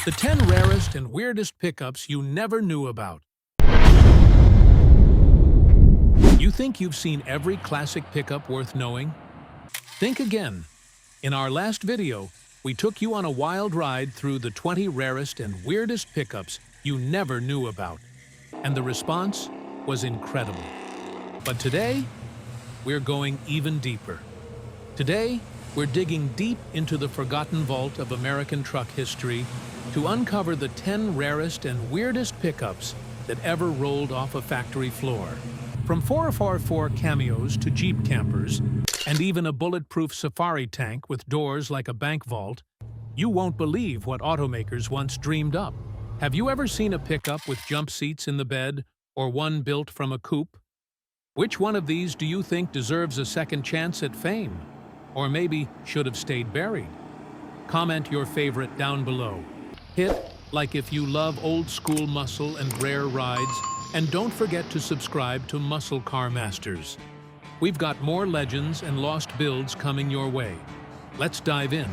The 10 rarest and weirdest pickups you never knew about. You think you've seen every classic pickup worth knowing? Think again. In our last video, we took you on a wild ride through the 20 rarest and weirdest pickups you never knew about. And the response was incredible. But today, we're going even deeper. Today, we're digging deep into the forgotten vault of American truck history to uncover the 10 rarest and weirdest pickups that ever rolled off a factory floor. From 4x4 Cameos to Jeep campers, and even a bulletproof safari tank with doors like a bank vault, you won't believe what automakers once dreamed up. Have you ever seen a pickup with jump seats in the bed, or one built from a coupe? Which one of these do you think deserves a second chance at fame? Or maybe should have stayed buried? Comment your favorite down below. Hit like if you love old school muscle and rare rides, and don't forget to subscribe to Muscle Car Masters. We've got more legends and lost builds coming your way. Let's dive in.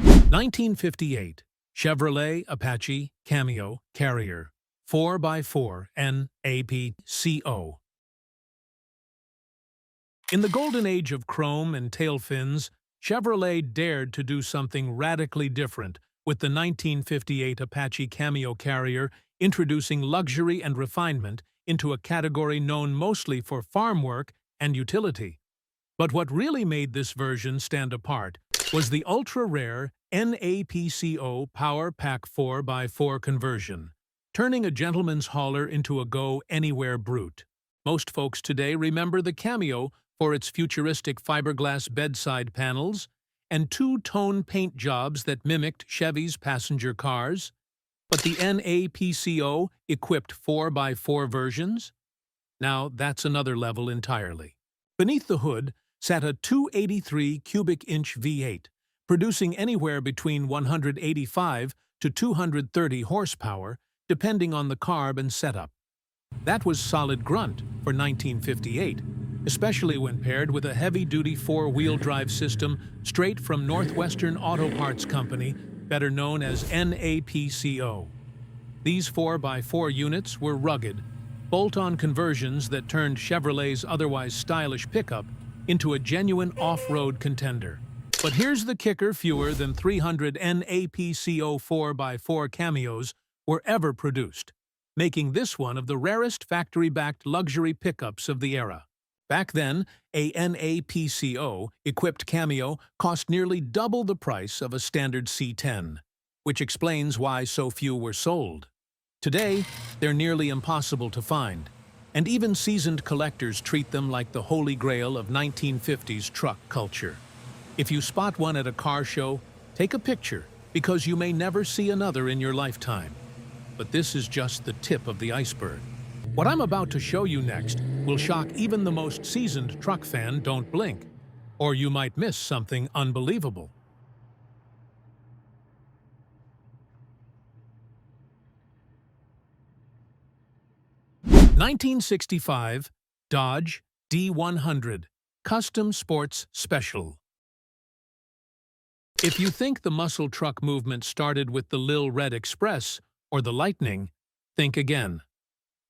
(1958) Chevrolet Apache Cameo Carrier 4x4 NAPCO. In the golden age of chrome and tail fins, Chevrolet dared to do something radically different with the 1958 Apache Cameo Carrier, introducing luxury and refinement into a category known mostly for farm work and utility. But what really made this version stand apart was the ultra-rare NAPCO Power Pack 4x4 conversion, turning a gentleman's hauler into a go-anywhere brute. Most folks today remember the Cameo for its futuristic fiberglass bedside panels and two-tone paint jobs that mimicked Chevy's passenger cars. But the NAPCO equipped 4x4 versions? Now that's another level entirely. Beneath the hood sat a 283 cubic inch V8, producing anywhere between 185 to 230 horsepower, depending on the carb and setup. That was solid grunt for 1958, especially when paired with a heavy-duty four-wheel drive system straight from Northwestern Auto Parts Company, better known as NAPCO. These 4x4 units were rugged, bolt-on conversions that turned Chevrolet's otherwise stylish pickup into a genuine off-road contender. But here's the kicker: fewer than 300 NAPCO 4x4 Cameos were ever produced, making this one of the rarest factory-backed luxury pickups of the era. Back then, a NAPCO-equipped Cameo cost nearly double the price of a standard C10, which explains why so few were sold. Today, they're nearly impossible to find, and even seasoned collectors treat them like the holy grail of 1950s truck culture. If you spot one at a car show, take a picture, because you may never see another in your lifetime. But this is just the tip of the iceberg. What I'm about to show you next will shock even the most seasoned truck fan. Don't blink, or you might miss something unbelievable. (1965) Dodge D100 Custom Sports Special. If you think the muscle truck movement started with the Lil Red Express or the Lightning, think again.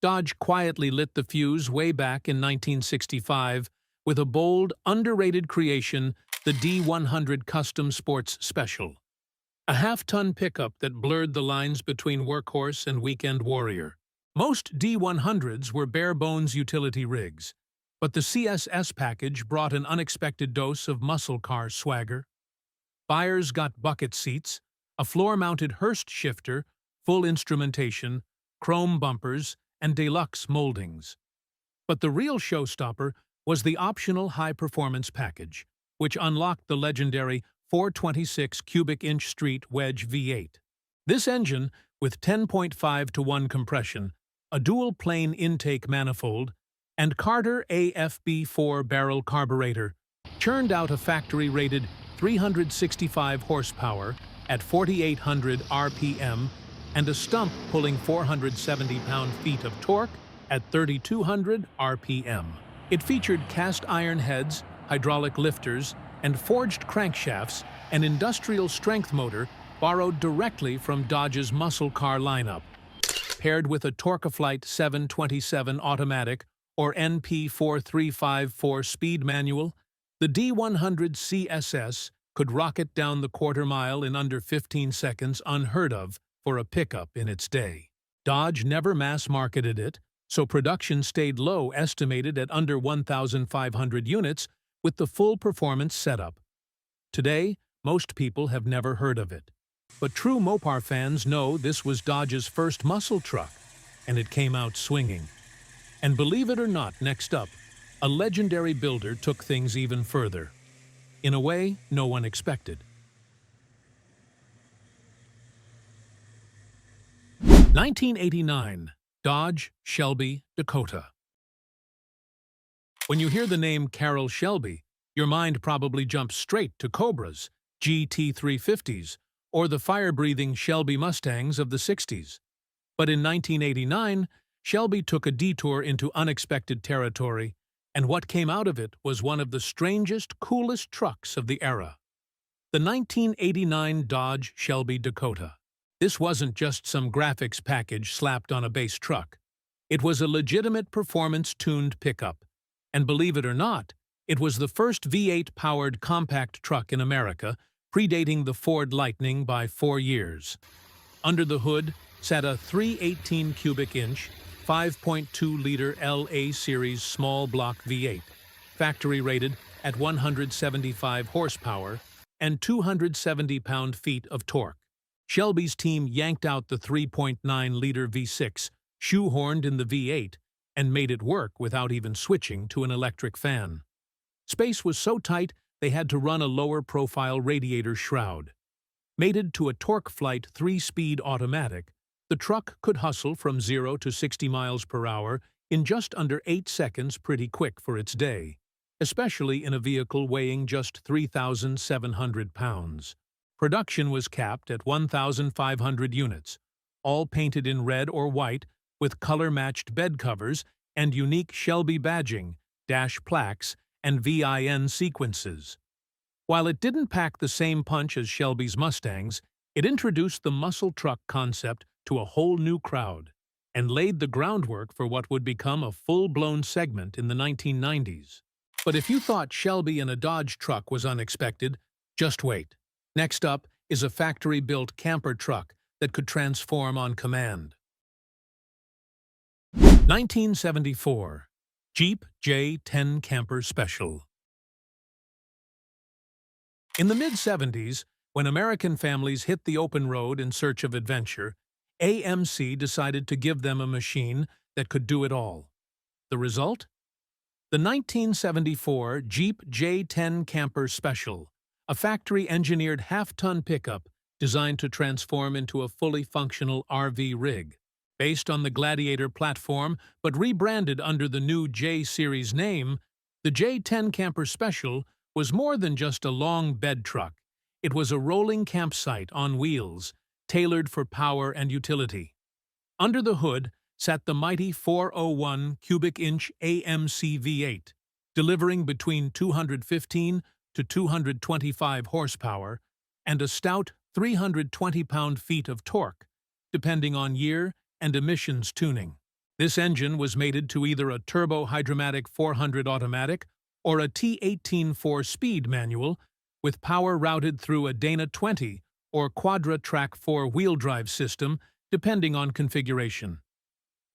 Dodge quietly lit the fuse way back in 1965 with a bold, underrated creation, the D100 Custom Sports Special. A half-ton pickup that blurred the lines between workhorse and weekend warrior. Most D100s were bare-bones utility rigs, but the CSS package brought an unexpected dose of muscle car swagger. Buyers got bucket seats, a floor-mounted Hurst shifter, full instrumentation, chrome bumpers, and deluxe moldings. But the real showstopper was the optional high-performance package, which unlocked the legendary 426 cubic inch street wedge V8. This engine, with 10.5-to-1 compression, a dual-plane intake manifold, and Carter AFB4 barrel carburetor, churned out a factory-rated 365 horsepower at 4,800 RPM and a stump pulling 470 pound-feet of torque at 3,200 RPM. It featured cast iron heads, hydraulic lifters, and forged crankshafts, an industrial strength motor borrowed directly from Dodge's muscle car lineup. Paired with a Torque-Flight 727 automatic or NP4354 speed manual, the D100 CSS could rocket down the quarter-mile in under 15 seconds, unheard of for a pickup in its day. Dodge never mass-marketed it, so production stayed low, estimated at under 1,500 units, with the full performance setup. Today, most people have never heard of it. But true Mopar fans know this was Dodge's first muscle truck, and it came out swinging. And believe it or not, next up, a legendary builder took things even further. In a way no one expected. 1989, Dodge, Shelby, Dakota. When you hear the name Carroll Shelby, your mind probably jumps straight to Cobras, GT350s, or the fire-breathing Shelby Mustangs of the 60s. But in 1989, Shelby took a detour into unexpected territory, and what came out of it was one of the strangest, coolest trucks of the era. The 1989 Dodge Shelby Dakota. This wasn't just some graphics package slapped on a base truck. It was a legitimate performance-tuned pickup. And believe it or not, it was the first V8-powered compact truck in America, predating the Ford Lightning by 4 years. Under the hood sat a 318 cubic inch, 5.2-liter LA Series small block V8, factory rated at 175 horsepower and 270 pound-feet of torque. Shelby's team yanked out the 3.9-liter V6, shoehorned in the V8, and made it work without even switching to an electric fan. Space was so tight they had to run a lower-profile radiator shroud. Mated to a Torque-Flight 3-speed automatic, the truck could hustle from 0 to 60 miles per hour in just under 8 seconds, pretty quick for its day, especially in a vehicle weighing just 3,700 pounds. Production was capped at 1,500 units, all painted in red or white with color-matched bed covers and unique Shelby badging, dash plaques, and VIN sequences. While it didn't pack the same punch as Shelby's Mustangs, it introduced the muscle truck concept to a whole new crowd and laid the groundwork for what would become a full-blown segment in the 1990s. But if you thought Shelby in a Dodge truck was unexpected, just wait. Next up is a factory-built camper truck that could transform on command. 1974, Jeep J10 Camper Special. In the mid-70s, when American families hit the open road in search of adventure, AMC decided to give them a machine that could do it all. The result? The 1974 Jeep J10 Camper Special, a factory-engineered half-ton pickup designed to transform into a fully functional RV rig. Based on the Gladiator platform but rebranded under the new J-Series name, the J10 Camper Special was more than just a long bed truck. It was a rolling campsite on wheels, tailored for power and utility. Under the hood sat the mighty 401 cubic inch AMC V8, delivering between 215 to 225 horsepower and a stout 320 pound-feet of torque, depending on year and emissions tuning. This engine was mated to either a turbo-hydromatic 400 automatic or a T18 4-speed manual, with power routed through a Dana 20 or Quadra-Track 4-wheel drive system, depending on configuration.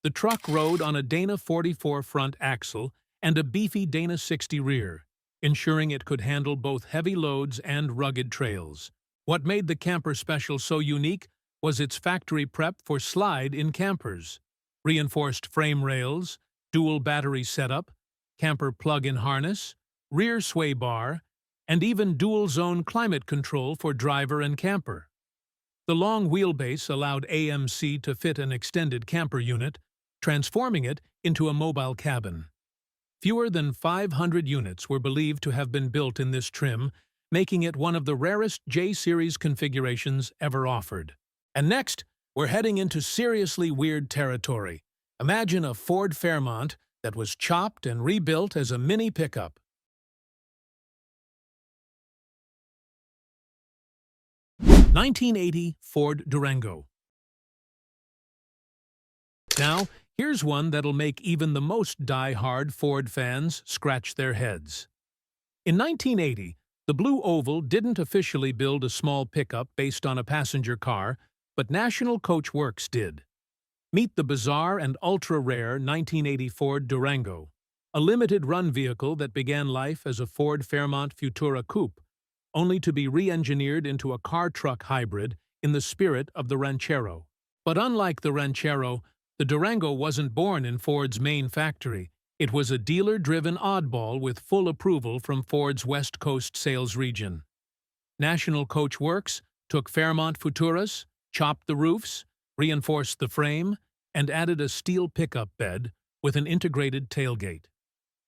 The truck rode on a Dana 44 front axle and a beefy Dana 60 rear, ensuring it could handle both heavy loads and rugged trails. What made the Camper Special so unique was its factory prep for slide-in campers. Reinforced frame rails, dual battery setup, camper plug-in harness, rear sway bar, and even dual-zone climate control for driver and camper. The long wheelbase allowed AMC to fit an extended camper unit, transforming it into a mobile cabin. Fewer than 500 units were believed to have been built in this trim, making it one of the rarest J-Series configurations ever offered. And next, we're heading into seriously weird territory. Imagine a Ford Fairmont that was chopped and rebuilt as a mini pickup. 1980 Ford Durango. Now, here's one that'll make even the most die-hard Ford fans scratch their heads. In 1980, the Blue Oval didn't officially build a small pickup based on a passenger car, but National Coach Works did. Meet the bizarre and ultra-rare 1980 Ford Durango, a limited-run vehicle that began life as a Ford Fairmont Futura coupe, only to be re-engineered into a car-truck hybrid in the spirit of the Ranchero. But unlike the Ranchero, the Durango wasn't born in Ford's main factory. It was a dealer-driven oddball with full approval from Ford's West Coast sales region. National Coach Works took Fairmont Futuras, chopped the roofs, reinforced the frame, and added a steel pickup bed with an integrated tailgate.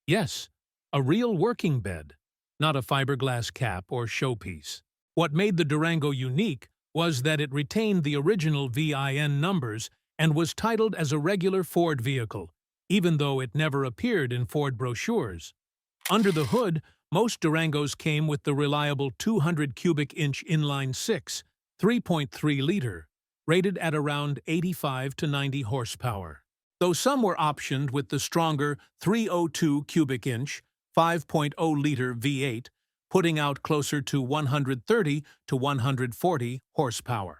Yes, a real working bed, not a fiberglass cap or showpiece. What made the Durango unique was that it retained the original VIN numbers and was titled as a regular Ford vehicle, even though it never appeared in Ford brochures. Under the hood, most Durangos came with the reliable 200 cubic inch inline-six, 3.3-liter, rated at around 85 to 90 horsepower, though some were optioned with the stronger 302 cubic inch, 5.0-liter V8, putting out closer to 130 to 140 horsepower.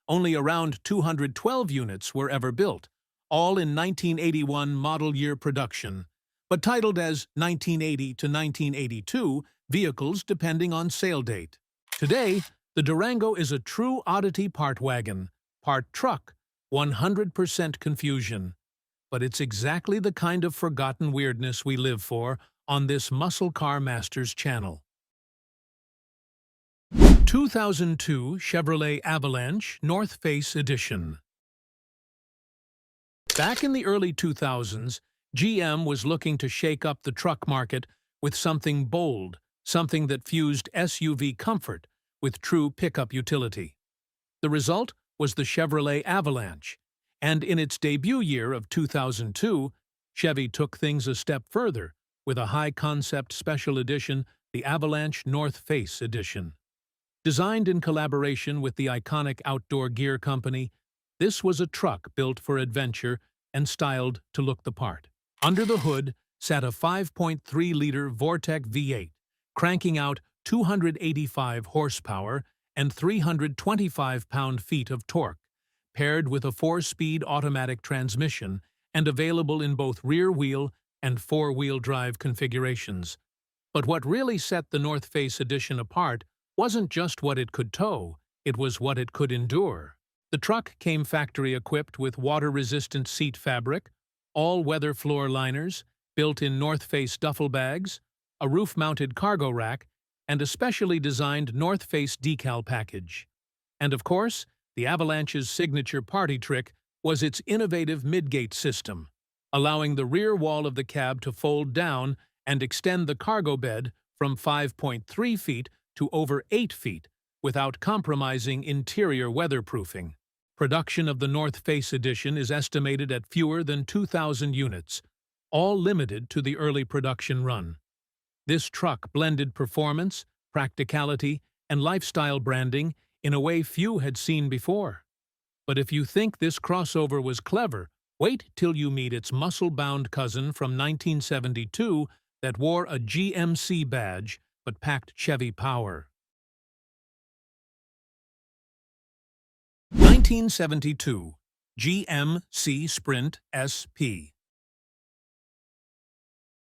Only around 212 units were ever built, all in 1981 model year production, but titled as 1980 to 1982 vehicles depending on sale date. Today, the Durango is a true oddity part wagon, part truck, 100% confusion. But it's exactly the kind of forgotten weirdness we live for on this Muscle Car Masters channel. 2002 Chevrolet Avalanche North Face Edition. Back in the early 2000s, GM was looking to shake up the truck market with something bold, something that fused SUV comfort with true pickup utility. The result was the Chevrolet Avalanche, and in its debut year of 2002, Chevy took things a step further with a high-concept special edition, the Avalanche North Face Edition. Designed in collaboration with the iconic outdoor gear company, this was a truck built for adventure and styled to look the part. Under the hood sat a 5.3-liter Vortec V8, cranking out 285 horsepower and 325 pound-feet of torque, paired with a 4-speed automatic transmission and available in both rear-wheel and 4-wheel drive configurations. But what really set the North Face Edition apart wasn't just what it could tow, it was what it could endure. The truck came factory-equipped with water-resistant seat fabric, all-weather floor liners, built-in North Face duffel bags, a roof-mounted cargo rack, and a specially designed North Face decal package. And of course, the Avalanche's signature party trick was its innovative midgate system, allowing the rear wall of the cab to fold down and extend the cargo bed from 5.3 feet to over 8 feet without compromising interior weatherproofing. Production of the North Face Edition is estimated at fewer than 2,000 units, all limited to the early production run. This truck blended performance, practicality, and lifestyle branding in a way few had seen before. But if you think this crossover was clever, wait till you meet its muscle-bound cousin from 1972 that wore a GMC badge but packed Chevy power. 1972 GMC Sprint SP.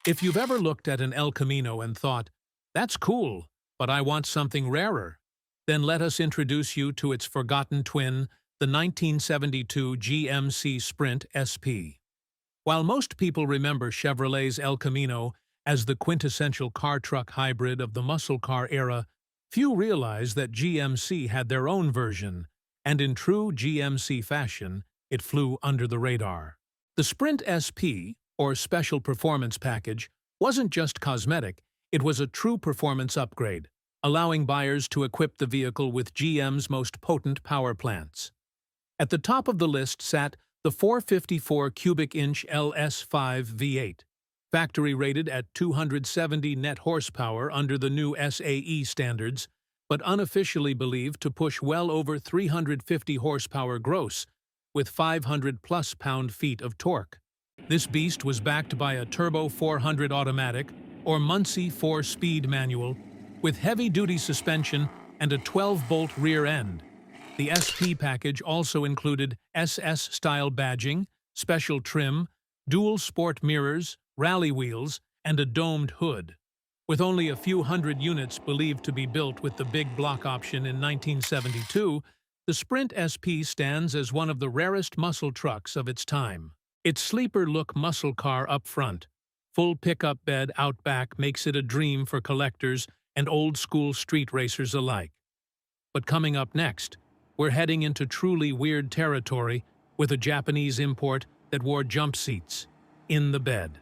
If you've ever looked at an El Camino and thought, "That's cool, but I want something rarer," then let us introduce you to its forgotten twin, the 1972 GMC Sprint SP. While most people remember Chevrolet's El Camino as the quintessential car-truck hybrid of the muscle car era, few realize that GMC had their own version, and in true GMC fashion, it flew under the radar. The Sprint SP, or Special Performance Package, wasn't just cosmetic, it was a true performance upgrade, allowing buyers to equip the vehicle with GM's most potent power plants. At the top of the list sat The 454 cubic inch LS5 V8, factory rated at 270 net horsepower under the new SAE standards, but unofficially believed to push well over 350 horsepower gross, with 500-plus pound-feet of torque. This beast was backed by a Turbo 400 automatic, or Muncie 4-speed manual, with heavy-duty suspension and a 12-bolt rear end. The SP package also included SS-style badging, special trim, dual sport mirrors, rally wheels, and a domed hood. With only a few hundred units believed to be built with the big block option in 1972, the Sprint SP stands as one of the rarest muscle trucks of its time. Its sleeper-look muscle car up front, full pickup bed out back makes it a dream for collectors and old-school street racers alike. But coming up next, we're heading into truly weird territory with a Japanese import that wore jump seats in the bed.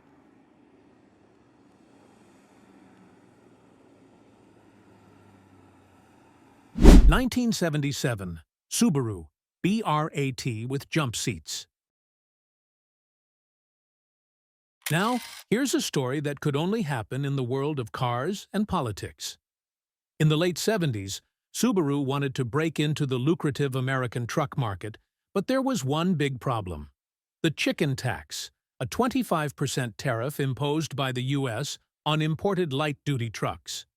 (1977) Subaru BRAT with jump seats. Now, here's a story that could only happen in the world of cars and politics. In the late 70s, Subaru wanted to break into the lucrative American truck market, but there was one big problem: the chicken tax, a 25% tariff imposed by the U.S. on imported light-duty trucks.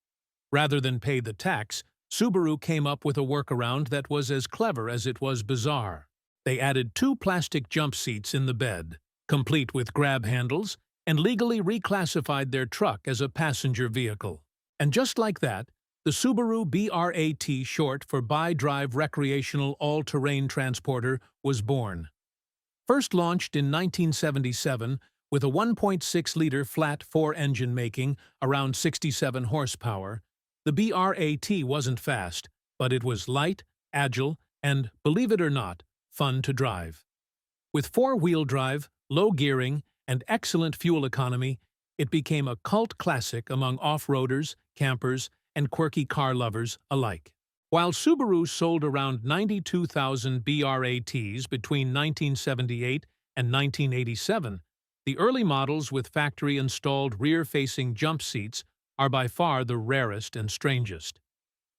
Rather than pay the tax, Subaru came up with a workaround that was as clever as it was bizarre. They added 2 plastic jump seats in the bed, complete with grab handles, and legally reclassified their truck as a passenger vehicle. And just like that, the Subaru BRAT, short for Bi-Drive Recreational All-Terrain Transporter, was born. First launched in 1977 with a 1.6-liter flat 4-engine making around 67 horsepower, the BRAT wasn't fast, but it was light, agile, and, believe it or not, fun to drive. With 4-wheel drive, low gearing, and excellent fuel economy, it became a cult classic among off-roaders, campers, and quirky car lovers alike. While Subaru sold around 92,000 BRATs between 1978 and 1987, the early models with factory-installed rear-facing jump seats are by far the rarest and strangest.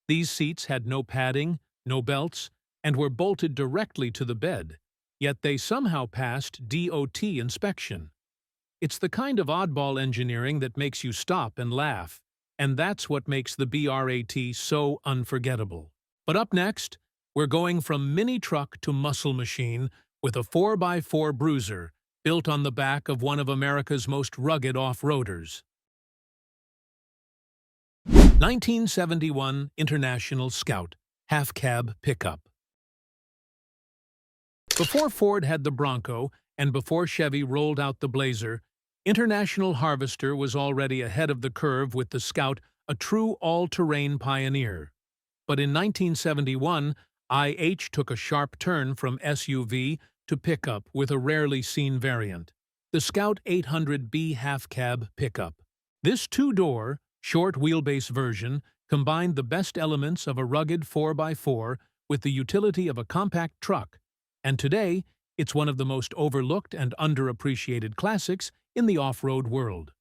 These seats had no padding, no belts, and were bolted directly to the bed, yet they somehow passed DOT inspection. It's the kind of oddball engineering that makes you stop and laugh, and that's what makes the BRAT so unforgettable. But up next, we're going from mini truck to muscle machine with a 4x4 bruiser built on the back of one of America's most rugged off-roaders. 1971 International Scout half-cab pickup. Before Ford had the Bronco and before Chevy rolled out the Blazer, International Harvester was already ahead of the curve with the Scout, a true all-terrain pioneer. But in 1971, IH took a sharp turn from SUV to pickup with a rarely seen variant, the Scout 800B half-cab pickup. This 2-door, short-wheelbase version combined the best elements of a rugged 4x4 with the utility of a compact truck, and today it's one of the most overlooked and underappreciated classics in the off-road world.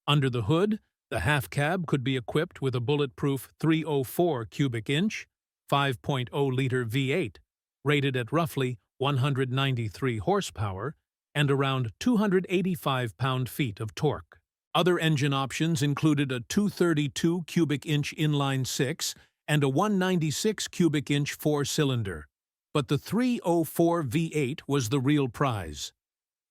Under the hood, the half-cab could be equipped with a bulletproof 304 cubic inch, 5.0-liter V8, rated at roughly 193 horsepower and around 285 pound-feet of torque. Other engine options included a 232 cubic inch inline-6 and a 196 cubic inch 4-cylinder. But the 304 V8 was the real prize.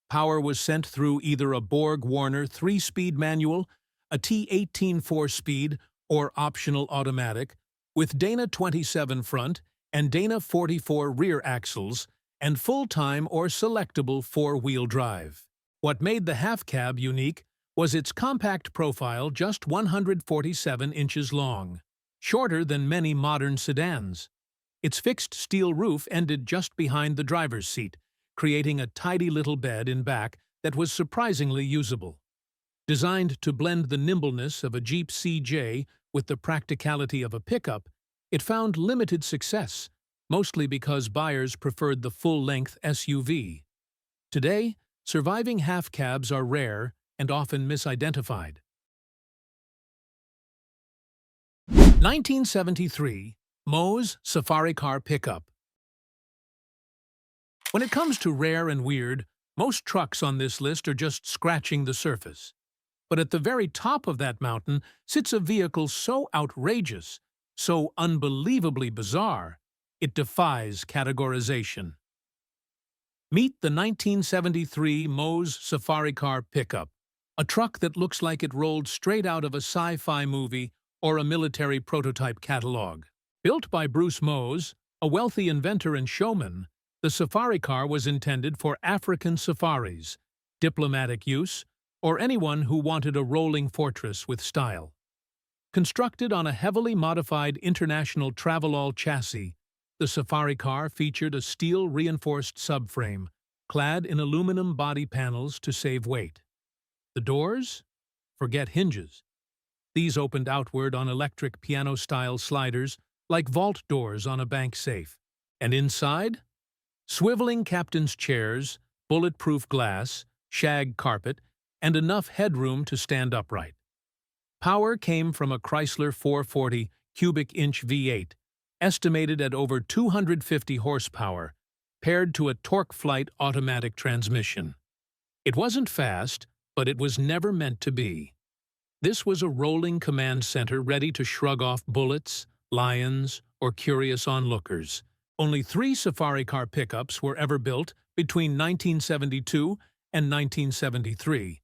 Power was sent through either a Borg-Warner 3-speed manual, a T18 4-speed, or optional automatic, with Dana 27 front and Dana 44 rear axles, and full-time or selectable 4-wheel drive. What made the half-cab unique was its compact profile, just 147 inches long, shorter than many modern sedans. Its fixed steel roof ended just behind the driver's seat, creating a tidy little bed in back that was surprisingly usable. Designed to blend the nimbleness of a Jeep CJ with the practicality of a pickup, it found limited success, mostly because buyers preferred the full-length SUV. Today, surviving half-cabs are rare and often misidentified. 1973, Mohs SafariKar pickup. When it comes to rare and weird, most trucks on this list are just scratching the surface. But at the very top of that mountain sits a vehicle so outrageous, so unbelievably bizarre, it defies categorization. Meet the 1973 Mohs SafariKar pickup, a truck that looks like it rolled straight out of a sci-fi movie or a military prototype catalog. Built by Bruce Mohs, a wealthy inventor and showman, the SafariKar was intended for African safaris, diplomatic use, or anyone who wanted a rolling fortress with style. Constructed on a heavily modified International Travelall chassis, the SafariKar featured a steel-reinforced subframe, clad in aluminum body panels to save weight. The doors? Forget hinges. These opened outward on electric piano-style sliders, like vault doors on a bank safe. And inside? Swiveling captain's chairs, bulletproof glass, shag carpet, and enough headroom to stand upright. Power came from a Chrysler 440 cubic-inch V8, estimated at over 250 horsepower, paired to a TorqueFlite automatic transmission. It wasn't fast, but it was never meant to be. This was a rolling command center ready to shrug off bullets, lions, or curious onlookers. Only 3 SafariKar pickups were ever built between 1972 and 1973,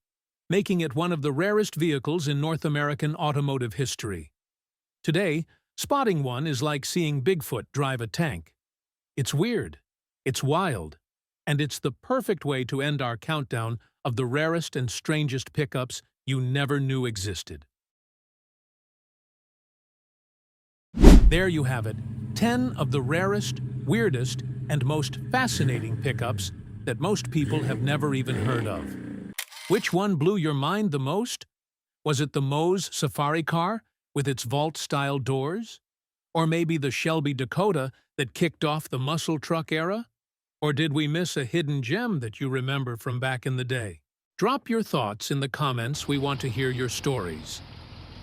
making it one of the rarest vehicles in North American automotive history. Today, spotting one is like seeing Bigfoot drive a tank. It's weird, it's wild, and it's the perfect way to end our countdown of the rarest and strangest pickups you never knew existed. There you have it, 10 of the rarest, weirdest, and most fascinating pickups that most people have never even heard of. Which one blew your mind the most? Was it the Mohs SafariKar with its vault-style doors? Or maybe the Shelby Dakota that kicked off the muscle truck era? Or did we miss a hidden gem that you remember from back in the day? Drop your thoughts in the comments. We want to hear your stories.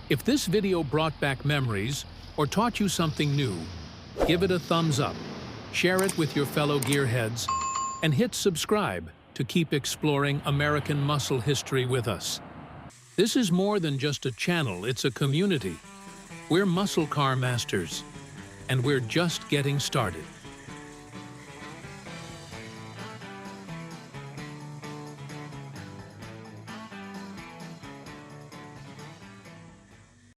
If this video brought back memories or taught you something new, give it a thumbs up, share it with your fellow gearheads, and hit subscribe to keep exploring American muscle history with us. This is more than just a channel, it's a community. We're muscle car masters, and we're just getting started.